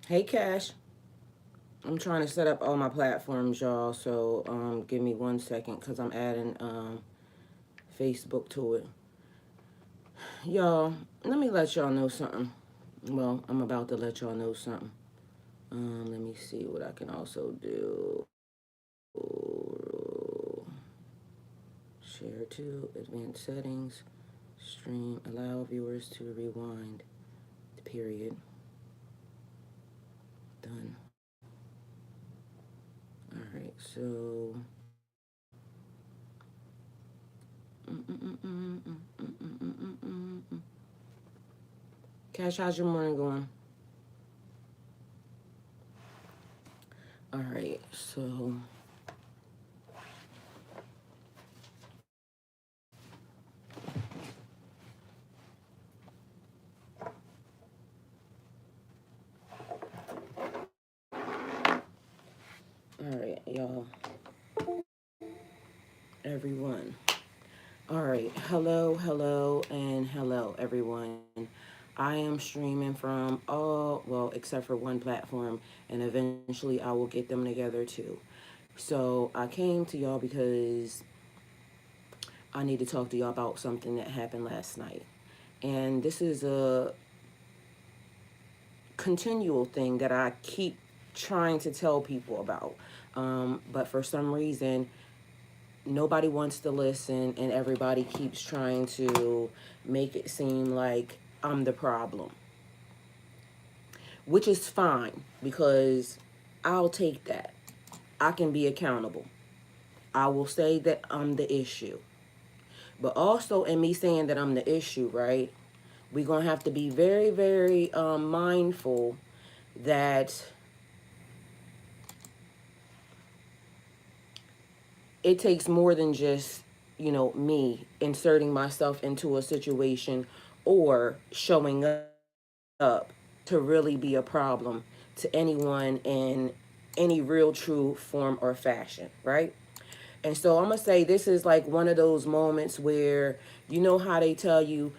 Hey, Cash. I'm trying to set up all my platforms, y'all. So give me 1 second because I'm adding Facebook to it. Y'all, let me let y'all know something. Well, I'm about to let y'all know something. Let me see what I can also do. Share to advanced settings. Stream. Allow viewers to rewind. Period. Done. All right. So. Cash, how's your morning going? All right. So. All right, y'all. Everyone. All right. Hello, hello, and hello, everyone. I am streaming from all, well, except for one platform, and eventually I will get them together too. So I came to y'all because I need to talk to y'all about something that happened last night. And this is a continual thing that I keep trying to tell people about. But for some reason, nobody wants to listen, and everybody keeps trying to make it seem like I'm the problem, which is fine because I'll take that. I can be accountable. I will say that I'm the issue. But also, in me saying that I'm the issue, right? We're going to have to be very, very mindful that it takes more than just, me inserting myself into a situation or showing up to really be a problem to anyone in any real true form or fashion, right? And so I'm gonna say this is like one of those moments where you know how they tell you,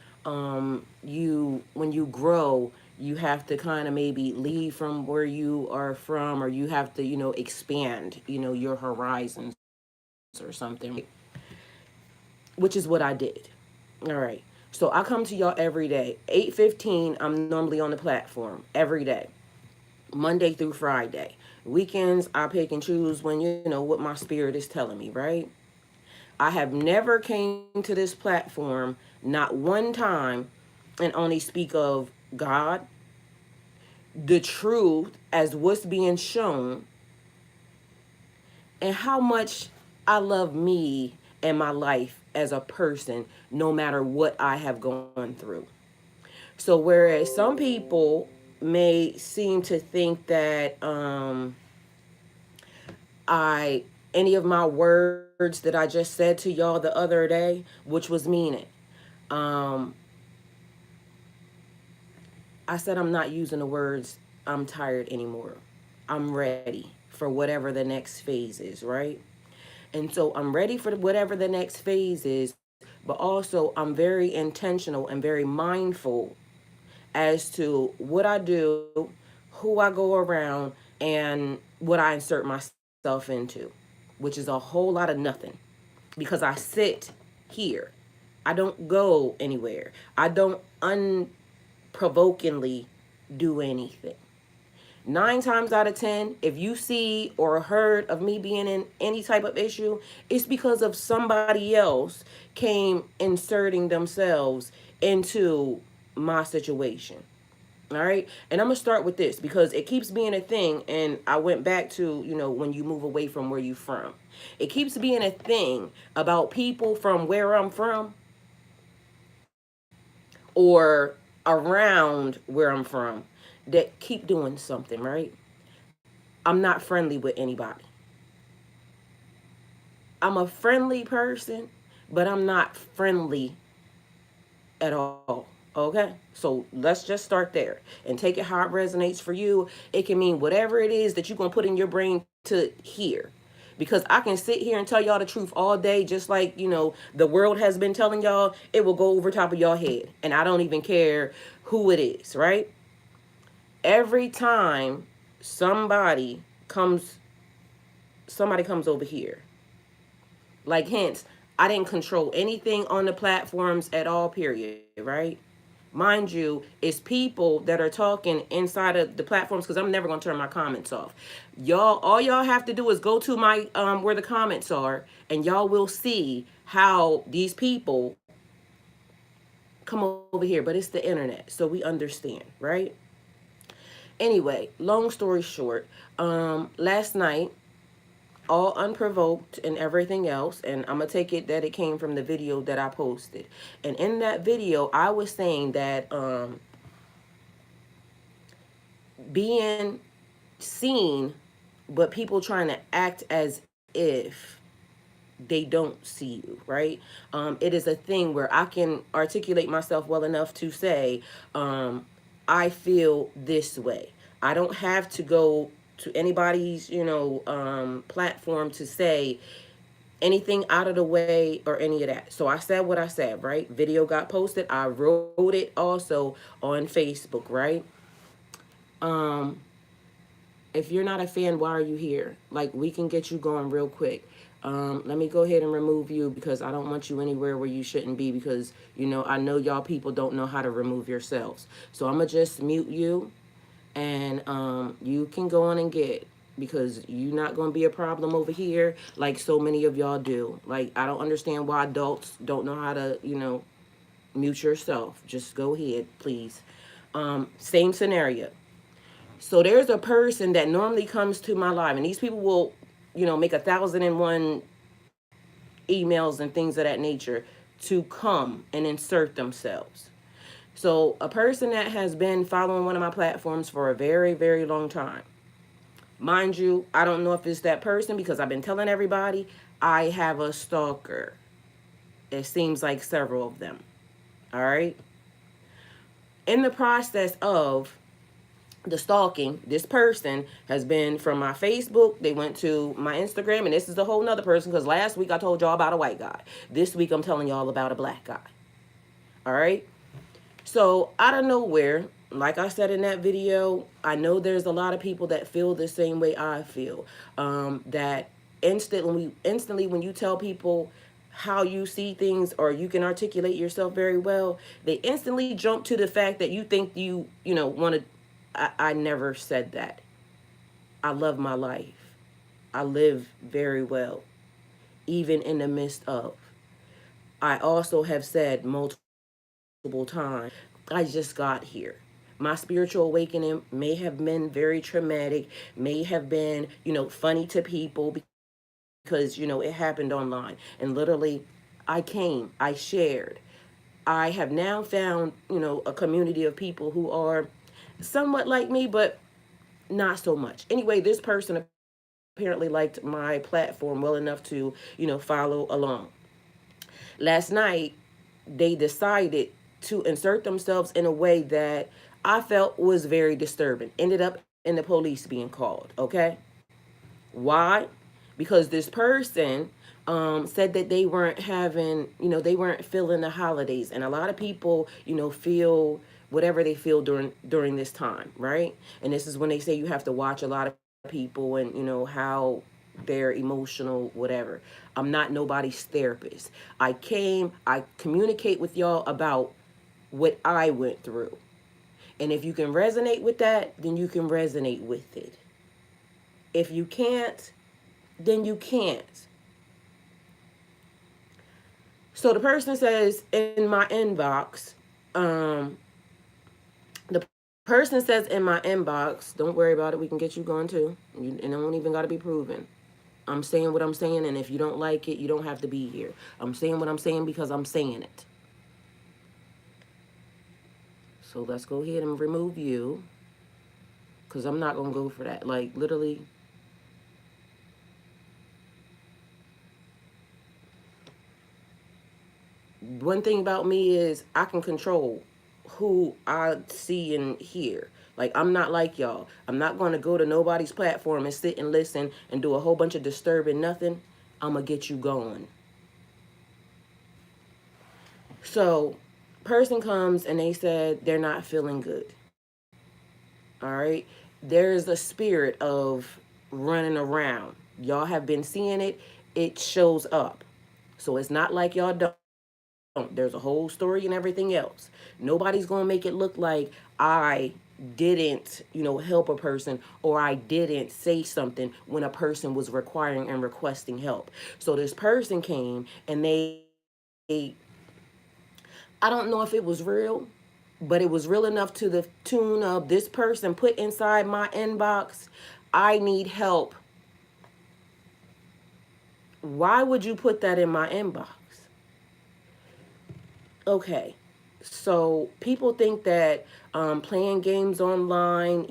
you when you grow, you have to kind of maybe leave from where you are from, or you have to, expand, your horizons or something, which is what I did. All right. So I come to y'all every day. 8:15, I'm normally on the platform every day, Monday through Friday. Weekends, I pick and choose when what my spirit is telling me, right? I have never came to this platform not one time and only speak of God, the truth as what's being shown, and how much I love me and my life as a person, no matter what I have gone through. So, whereas some people may seem to think that I any of my words that I just said to y'all the other day, which was meaning, um, I said I'm not using the words "I'm tired" anymore. I'm ready for whatever the next phase is, right? And so I'm ready for whatever the next phase is, but also I'm very intentional and very mindful as to what I do, who I go around, and what I insert myself into, which is a whole lot of nothing because I sit here. I don't go anywhere. I don't unprovokingly do anything. 9 times out of 10, if you see or heard of me being in any type of issue, it's because of somebody else came inserting themselves into my situation. All right. And I'm going to start with this because it keeps being a thing. And I went back to, when you move away from where you from, it keeps being a thing about people from where I'm from or around where I'm from that keep doing something, right? I'm not friendly with anybody. I'm a friendly person, but I'm not friendly at all. Okay? So let's just start there and take it how it resonates for you. It can mean whatever it is that you're going to put in your brain to hear. Because I can sit here and tell y'all the truth all day, just like, the world has been telling y'all, it will go over top of y'all head. And I don't even care who it is, right? Every time somebody comes somebody comes over here, like, hence, I didn't control anything on the platforms at all, period, right? Mind you, it's people that are talking inside of the platforms, because I'm never going to turn my comments off. Y'all, all y'all have to do is go to my where the comments are, and y'all will see how these people come over here. But it's the internet, so we understand, right? Anyway, long story short, last night, all unprovoked and everything else, and I'm gonna take it that it came from the video that I posted. And in that video, I was saying that being seen, but people trying to act as if they don't see you, right? It is a thing where I can articulate myself well enough to say, I feel this way. I don't have to go to anybody's, platform to say anything out of the way or any of that. So I said what I said, right? Video got posted. I wrote it also on Facebook, right? Um, if you're not a fan, why are you here? Like, we can get you going real quick. Let me go ahead and remove you because I don't want you anywhere where you shouldn't be, because, I know y'all people don't know how to remove yourselves. So I'm going to just mute you, and you can go on and get, because you're not going to be a problem over here like so many of y'all do. Like, I don't understand why adults don't know how to, mute yourself. Just go ahead, please. Same scenario. So there's a person that normally comes to my live, and these people will, make 1,001 emails and things of that nature to come and insert themselves. So a person that has been following one of my platforms for a very, very long time. Mind you, I don't know if it's that person because I've been telling everybody I have a stalker. It seems like several of them. All right. In the process of the stalking, this person has been from my Facebook. They went to my Instagram, and this is a whole nother person because last week I told y'all about a white guy. This week I'm telling y'all about a black guy. All right. So out of nowhere, like I said in that video, I know there's a lot of people that feel the same way I feel. That instantly when you tell people how you see things or you can articulate yourself very well, they instantly jump to the fact that you think you want to. I never said that. I love my life. I live very well, even in the midst of. I also have said multiple times, I just got here. My spiritual awakening may have been very traumatic, may have been, funny to people because, it happened online. And literally, I came, I shared. I have now found, a community of people who are somewhat like me, but not so much. Anyway, this person apparently liked my platform well enough to, follow along. Last night, they decided to insert themselves in a way that I felt was very disturbing. Ended up in the police being called, okay? Why? Because this person said that they weren't having, they weren't feeling the holidays. And a lot of people, feel whatever they feel during this time, right? And this is when they say you have to watch a lot of people and, how they're emotional, whatever. I'm not nobody's therapist. I communicate with y'all about what I went through. And if you can resonate with that, then you can resonate with it. If you can't, then you can't. So the person says in my inbox, um, the person says in my inbox, don't worry about it, we can get you going too. And it don't even got to be proven. I'm saying what I'm saying, and if you don't like it, you don't have to be here. I'm saying what I'm saying because I'm saying it. So let's go ahead and remove you, because I'm not going to go for that. Like, literally, one thing about me is I can control who I see and hear. Like, I'm not like y'all. I'm not going to go to nobody's platform and sit and listen and do a whole bunch of disturbing nothing. I'm going to get you going. So, person comes and they said they're not feeling good. All right. There is a spirit of running around. Y'all have been seeing it. It shows up. So it's not like y'all don't. There's a whole story and everything else. Nobody's going to make it look like I didn't, help a person, or I didn't say something when a person was requiring and requesting help. So this person came and I don't know if it was real, but it was real enough to the tune of this person put inside my inbox, I need help. Why would you put that in my inbox? Okay. So people think that playing games online,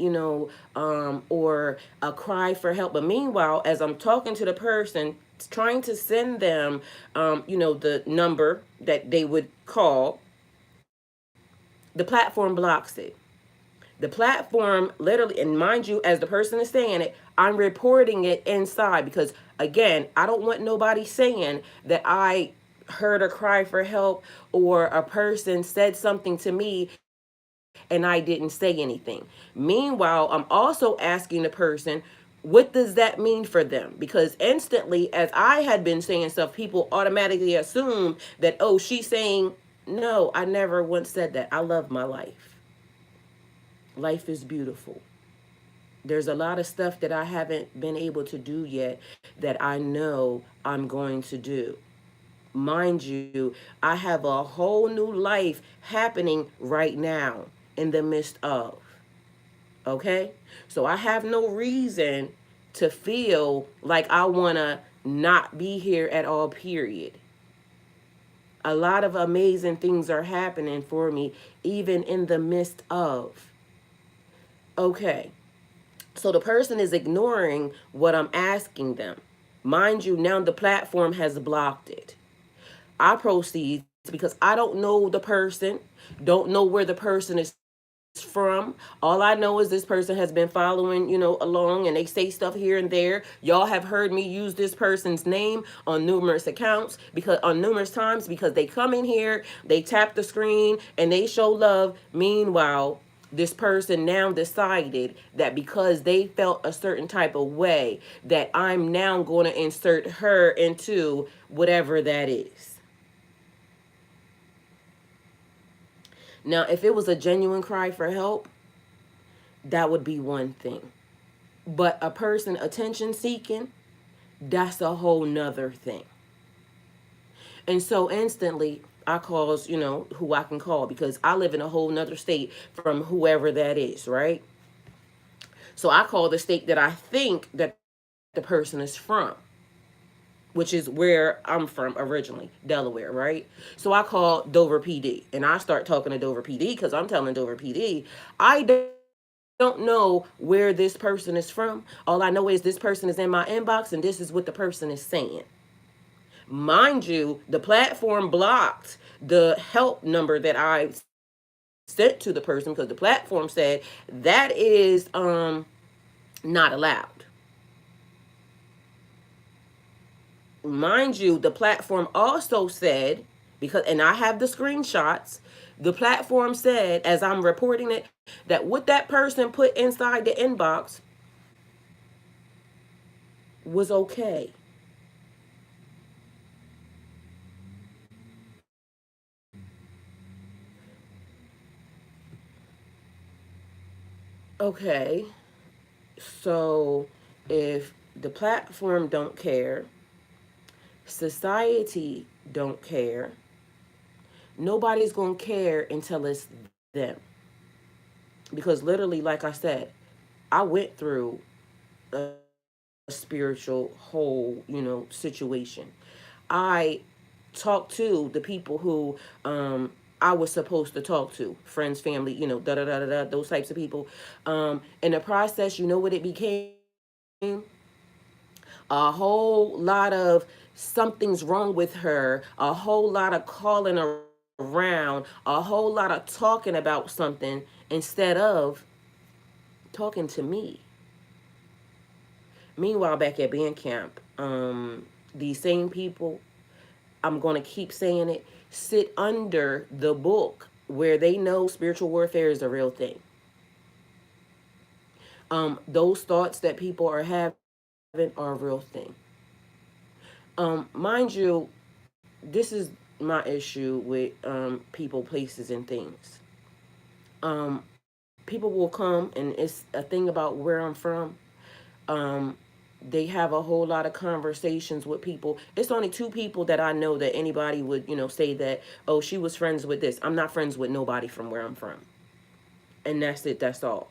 or a cry for help. But meanwhile, as I'm talking to the person, trying to send them, the number that they would call, the platform blocks it. The platform literally, and mind you, as the person is saying it, I'm reporting it inside because, again, I don't want nobody saying that I heard a cry for help or a person said something to me and I didn't say anything. Meanwhile, I'm also asking the person, what does that mean for them? Because instantly, as I had been saying stuff, people automatically assumed that, oh, she's saying, no, I never once said that. I love my life. Life is beautiful. There's a lot of stuff that I haven't been able to do yet that I know I'm going to do. Mind you, I have a whole new life happening right now in the midst of. Okay? So I have no reason to feel like I want to not be here at all, period. A lot of amazing things are happening for me, even in the midst of. Okay. So the person is ignoring what I'm asking them. Mind you, now the platform has blocked it. I proceed because I don't know the person, don't know where the person is from. All I know is this person has been following, along, and they say stuff here and there. Y'all have heard me use this person's name on numerous accounts, because on numerous times, because they come in here, they tap the screen and they show love. Meanwhile, this person now decided that because they felt a certain type of way, that I'm now going to insert her into whatever that is. Now, if it was a genuine cry for help, that would be one thing. But a person attention seeking, that's a whole nother thing. And so instantly, I calls, who I can call, because I live in a whole nother state from whoever that is, right? So I call the state that I think that the person is from, which is where I'm from originally, Delaware, right? So I call Dover PD and I start talking to Dover PD because I'm telling Dover PD, I don't know where this person is from. All I know is this person is in my inbox and this is what the person is saying. Mind you, the platform blocked the help number that I sent to the person because the platform said that is not allowed. Mind you, the platform also said, because, and I have the screenshots, the platform said, as I'm reporting it, that what that person put inside the inbox was okay. Okay, so if the platform don't care, society don't care, nobody's gonna care until it's them. Because literally, like I said, I went through a spiritual whole, situation. I talked to the people who I was supposed to talk to, friends, family, da da da da da, those types of people. In the process, you know what it became? A whole lot of something's wrong with her, a whole lot of calling around, a whole lot of talking about something instead of talking to me. Meanwhile, back at band camp, these same people, I'm going to keep saying it, sit under the book where they know spiritual warfare is a real thing. Those thoughts that people are having are a real thing. Mind you, this is my issue with people, places, and things. People will come, and it's a thing about where I'm from. Um, they have a whole lot of conversations with people. It's only two people that I know that anybody would, say that, oh, she was friends with this. I'm not friends with nobody from where I'm from. And that's it, that's all.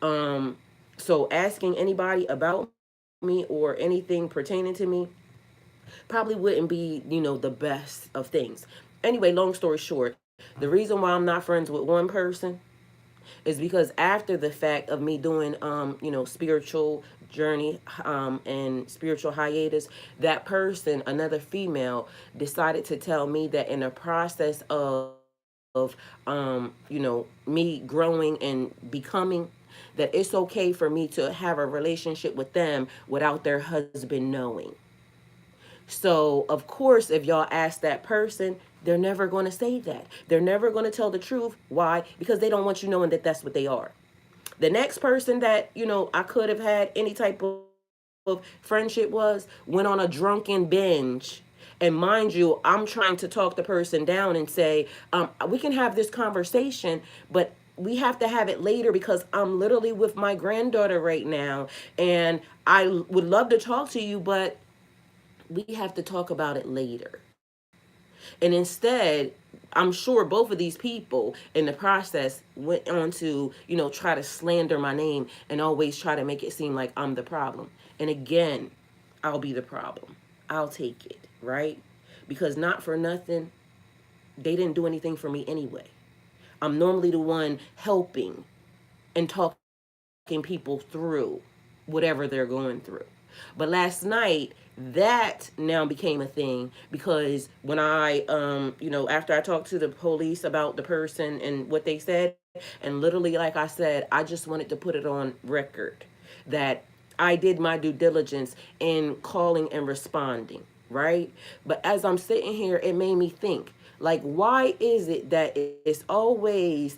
Um, so asking anybody about me or anything pertaining to me probably wouldn't be, the best of things. Anyway, long story short, the reason why I'm not friends with one person is because after the fact of me doing spiritual journey and spiritual hiatus, that person, another female, decided to tell me that in the process of me growing and becoming, that it's okay for me to have a relationship with them without their husband knowing. So, of course, if y'all ask that person, they're never going to say that. They're never going to tell the truth. Why? Because they don't want you knowing that that's what they are. The next person that, I could have had any type of friendship went on a drunken binge. And mind you, I'm trying to talk the person down and say, we can have this conversation, but we have to have it later because I'm literally with my granddaughter right now. And I would love to talk to you, but we have to talk about it later. And instead, I'm sure both of these people in the process went on to, try to slander my name and always try to make it seem like I'm the problem. And again, I'll be the problem. I'll take it, right? Because not for nothing, they didn't do anything for me anyway. I'm normally the one helping and talking people through whatever they're going through. But last night, that now became a thing because when after I talked to the police about the person and what they said, and literally, like I said, I just wanted to put it on record that I did my due diligence in calling and responding, right? But as I'm sitting here, it made me think, like, why is it that it's always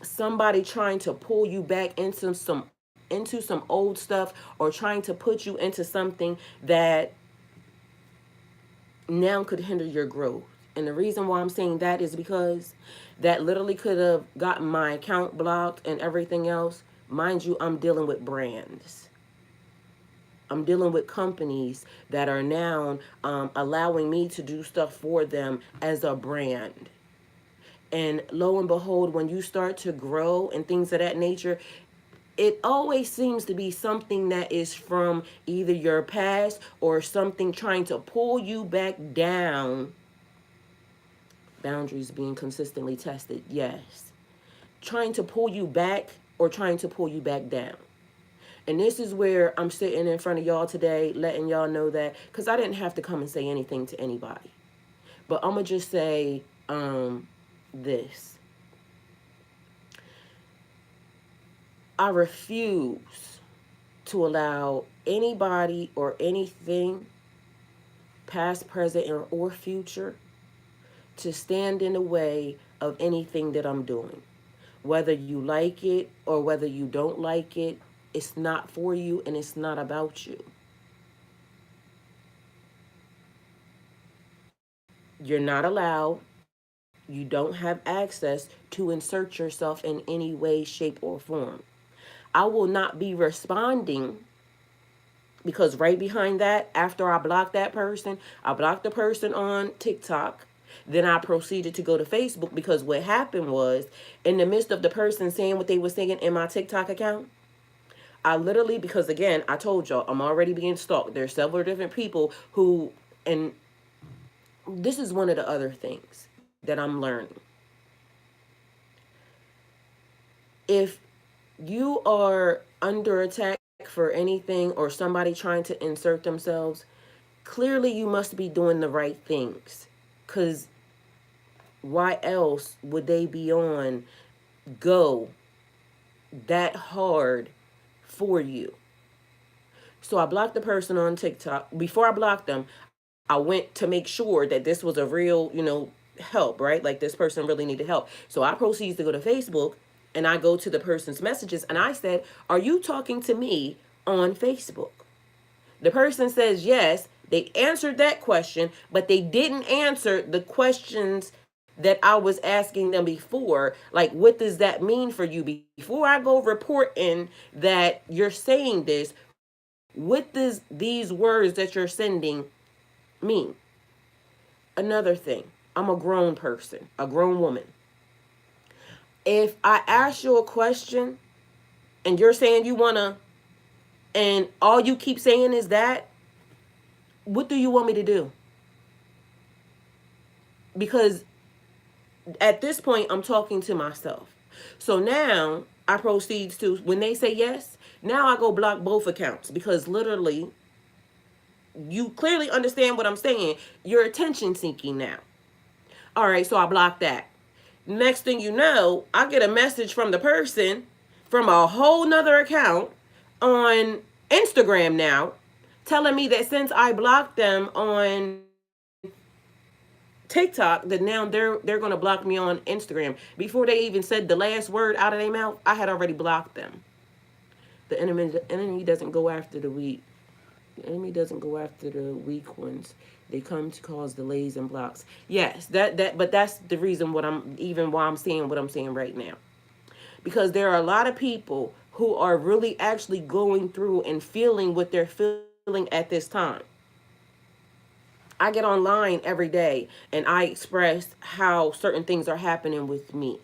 somebody trying to pull you back into some old stuff or trying to put you into something that now could hinder your growth? And the reason why I'm saying that is because that literally could have gotten my account blocked and everything else. Mind you, I'm dealing with brands. I'm dealing with companies that are now allowing me to do stuff for them as a brand. And lo and behold, when you start to grow and things of that nature, it always seems to be something that is from either your past or something trying to pull you back down. Boundaries being consistently tested, yes. Trying to pull you back or trying to pull you back down. And this is where I'm sitting in front of y'all today, letting y'all know that, because I didn't have to come and say anything to anybody. But I'm going to just say this. I refuse to allow anybody or anything, past, present, or future, to stand in the way of anything that I'm doing. Whether you like it or whether you don't like it, it's not for you and it's not about you. You're not allowed. You don't have access to insert yourself in any way, shape, or form. I will not be responding because right behind that, after I blocked that person, I blocked the person on TikTok. Then I proceeded to go to Facebook because what happened was, in the midst of the person saying what they were saying in my TikTok account, I literally, because again, I told y'all, I'm already being stalked. There's several different people who, and this is one of the other things that I'm learning. If you are under attack for anything or somebody trying to insert themselves, clearly you must be doing the right things. Because why else would they be on go that hard for you? So I blocked the person on TikTok. Before I blocked them, I went to make sure that this was a real, help, right? Like this person really needed help. So I proceeded to go to Facebook And I go to the person's messages and I said, "Are you talking to me on Facebook?" The person says yes. They answered that question, but they didn't answer the questions that I was asking them before. Like, what does that mean for you? Before I go reporting that you're saying this, what does these words that you're sending mean? Another thing, I'm a grown person, a grown woman. If I ask you a question and you're saying you wanna, and all you keep saying is that, what do you want me to do? Because at this point, I'm talking to myself. So now I proceed to, when they say yes, now I go block both accounts because literally, you clearly understand what I'm saying. You're attention seeking now. All right, so I block that. Next thing you know, I get a message from the person from a whole nother account on Instagram now telling me that since I blocked them on TikTok, that now they're gonna block me on Instagram. Before they even said the last word out of their mouth, I had already blocked them. The enemy doesn't go after the weak. The enemy doesn't go after the weak ones. They come to cause delays and blocks. Yes, but that's the reason why I'm saying what I'm saying right now. Because there are a lot of people who are really actually going through and feeling what they're feeling at this time. I get online every day and I express how certain things are happening with me.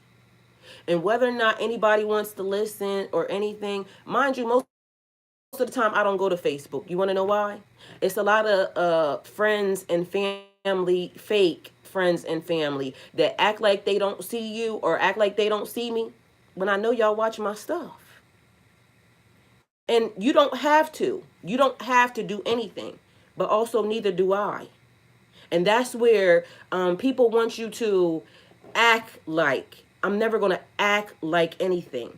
And whether or not anybody wants to listen or anything, mind you, most of the time I don't go to Facebook. You want to know why? It's a lot of friends and family, fake friends and family that act like they don't see you or act like they don't see me when I know y'all watch my stuff. And you don't have to. You don't have to do anything. But also neither do I. And that's where people want you to act like. I'm never going to act like anything.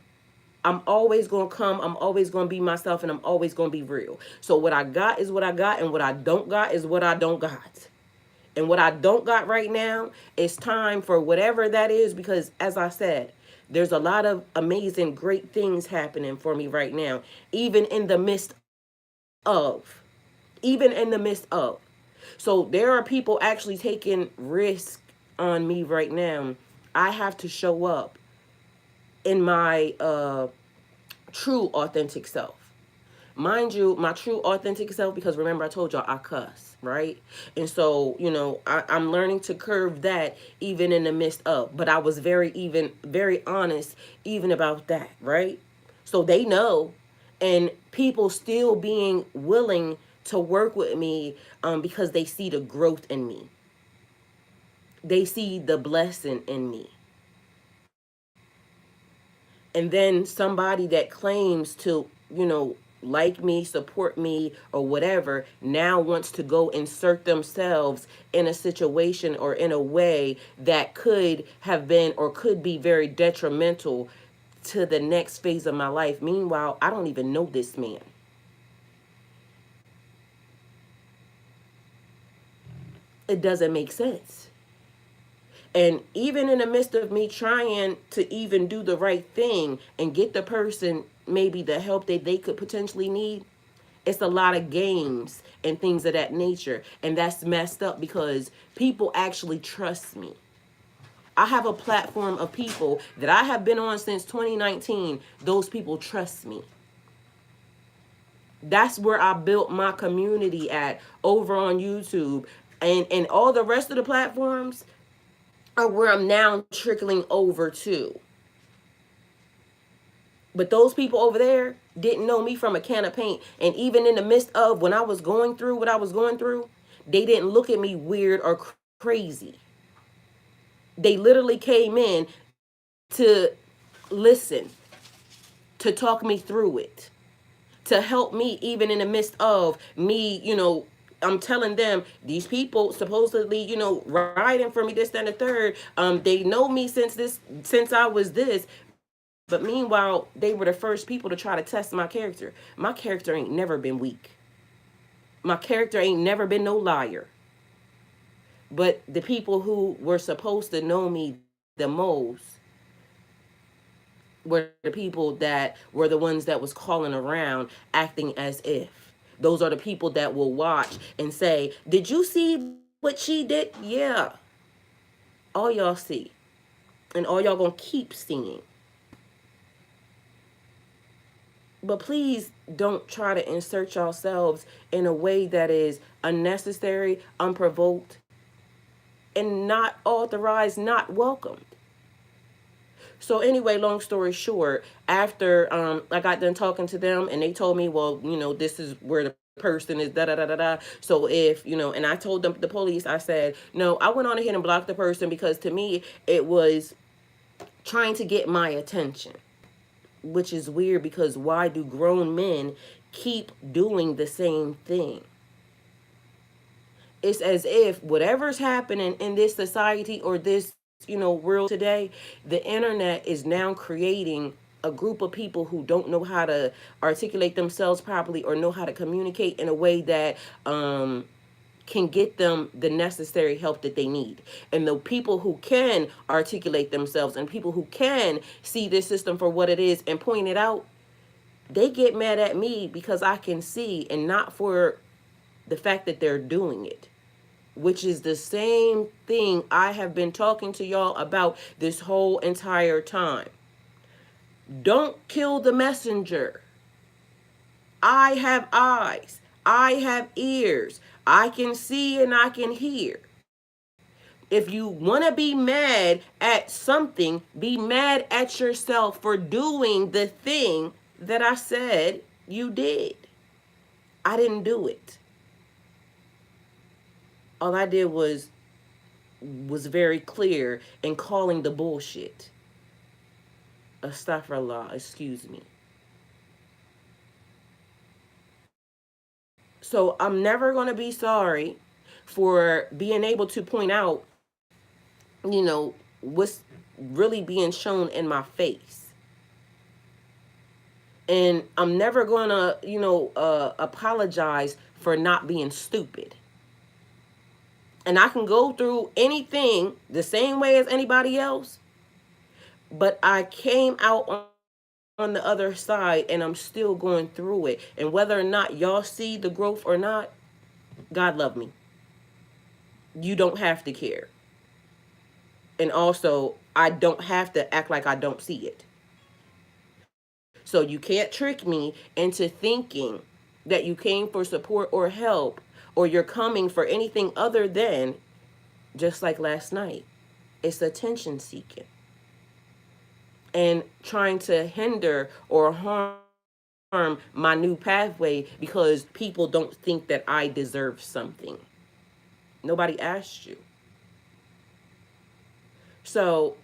I'm always going to come. I'm always going to be myself, and I'm always going to be real. So what I got is what I got, and what I don't got is what I don't got. And what I don't got right now is time for whatever that is, because as I said, there's a lot of amazing, great things happening for me right now, even in the midst of. Even in the midst of. So there are people actually taking risk on me right now. I have to show up in my true authentic self. Mind you, my true authentic self, because remember I told y'all I cuss, right? And so, I'm learning to curve that even in the midst of, but I was very honest even about that, right? So they know, and people still being willing to work with me because they see the growth in me. They see the blessing in me. And then somebody that claims to, like me, support me, or whatever, now wants to go insert themselves in a situation or in a way that could have been or could be very detrimental to the next phase of my life. Meanwhile, I don't even know this man. It doesn't make sense. And even in the midst of me trying to even do the right thing and get the person maybe the help that they could potentially need, it's a lot of games and things of that nature. And that's messed up because people actually trust me. I have a platform of people that I have been on since 2019. Those people trust me. That's where I built my community at, over on YouTube. And all the rest of the platforms are where I'm now trickling over to. But those people over there didn't know me from a can of paint. And even in the midst of when I was going through what I was going through, they didn't look at me weird or crazy. They literally came in to listen, to talk me through it, to help me even in the midst of me, I'm telling them these people supposedly, riding for me, this, that, and the third. They know me since I was this. But meanwhile, they were the first people to try to test my character. My character ain't never been weak. My character ain't never been no liar. But the people who were supposed to know me the most were the people that were the ones that was calling around acting as if. Those are the people that will watch and say, "Did you see what she did?" Yeah. All y'all see. And all y'all gonna keep seeing. But please don't try to insert yourselves in a way that is unnecessary, unprovoked, and not authorized, not welcomed. So anyway, long story short, after I got done talking to them and they told me, well, this is where the person is, da da da da da. So if, and I told them, the police, I said, no, I went on ahead and blocked the person because to me it was trying to get my attention, which is weird because why do grown men keep doing the same thing? It's as if whatever's happening in this society or this, world today, the internet is now creating a group of people who don't know how to articulate themselves properly or know how to communicate in a way that can get them the necessary help that they need. And the people who can articulate themselves and people who can see this system for what it is and point it out, they get mad at me because I can see and not for the fact that they're doing it, which is the same thing I have been talking to y'all about this whole entire time. Don't kill the messenger. I have eyes. I have ears. I can see and I can hear. If you want to be mad at something, be mad at yourself for doing the thing that I said you did. I didn't do it. All I did was very clear in calling the bullshit. Astaghfirullah, excuse me. So I'm never going to be sorry for being able to point out, what's really being shown in my face. And I'm never going to, apologize for not being stupid. And I can go through anything the same way as anybody else, but I came out on the other side and I'm still going through it. And whether or not y'all see the growth or not, God love me. You don't have to care. And also, I don't have to act like I don't see it. So you can't trick me into thinking that you came for support or help or you're coming for anything other than, just like last night, it's attention seeking and trying to hinder or harm my new pathway because people don't think that I deserve something. Nobody asked you. So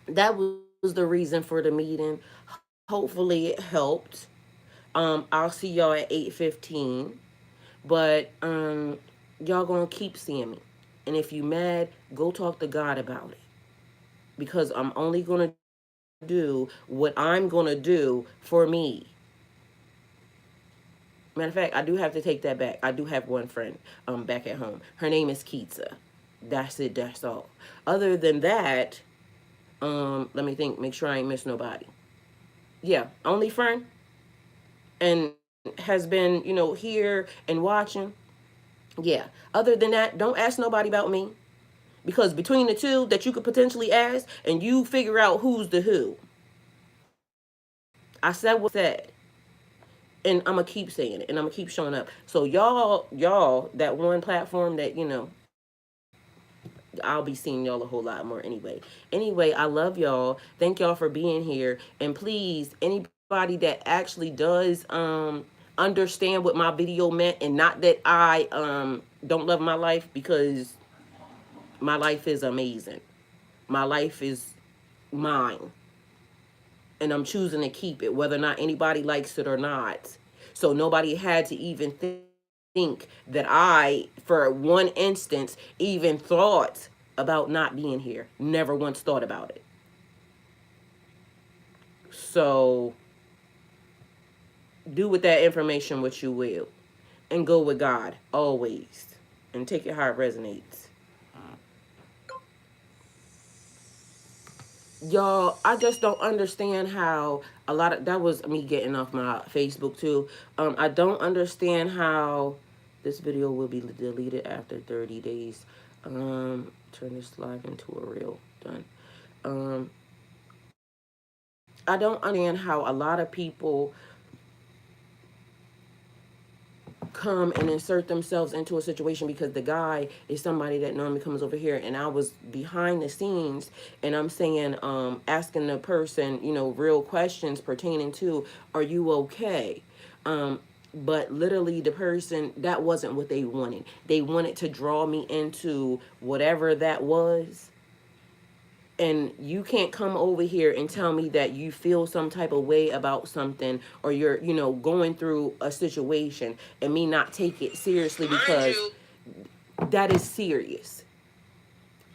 that was the reason for the meeting. Hopefully it helped. I'll see y'all at 8:15. But y'all gonna keep seeing me. And if you mad, go talk to God about it. Because I'm only gonna do what I'm gonna do for me. Matter of fact, I do have to take that back. I do have one friend back at home. Her name is Keitsa. That's it, that's all. Other than that, let me think, make sure I ain't miss nobody. Yeah, only friend. And has been, here and watching. Yeah. Other than that, don't ask nobody about me. Because between the two that you could potentially ask, and you figure out who's the who. I said what I said. And I'm going to keep saying it. And I'm going to keep showing up. So y'all, that one platform that, I'll be seeing y'all a whole lot more anyway. Anyway, I love y'all. Thank y'all for being here. And please, anybody that actually does understand what my video meant, and not that I don't love my life, because my life is amazing. My life is mine. And I'm choosing to keep it, whether or not anybody likes it or not. So nobody had to even think that I, for one instance, even thought about not being here. Never once thought about it. So do with that information what you will. And go with God, always. And take it how it resonates. y'all, I just don't understand how a lot of that was me getting off my Facebook too. I don't understand how this video will be deleted after 30 days. Turn this live into a reel. Done. Um, I don't understand how a lot of people come and insert themselves into a situation because the guy is somebody that normally comes over here, and I was behind the scenes, and I'm saying asking the person, real questions pertaining to, are you okay? But literally the person, that wasn't what they wanted. They wanted to draw me into whatever that was. And you can't come over here and tell me that you feel some type of way about something, or you're going through a situation, and me not take it seriously, because that is serious.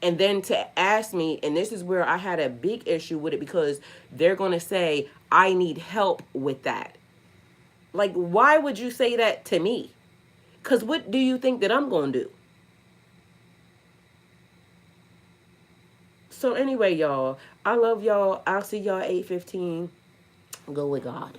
And then to ask me, and this is where I had a big issue with it, because they're going to say I need help with that. Like, why would you say that to me? Because what do you think that I'm going to do? So anyway, y'all, I love y'all. I'll see y'all 8:15. Go with God.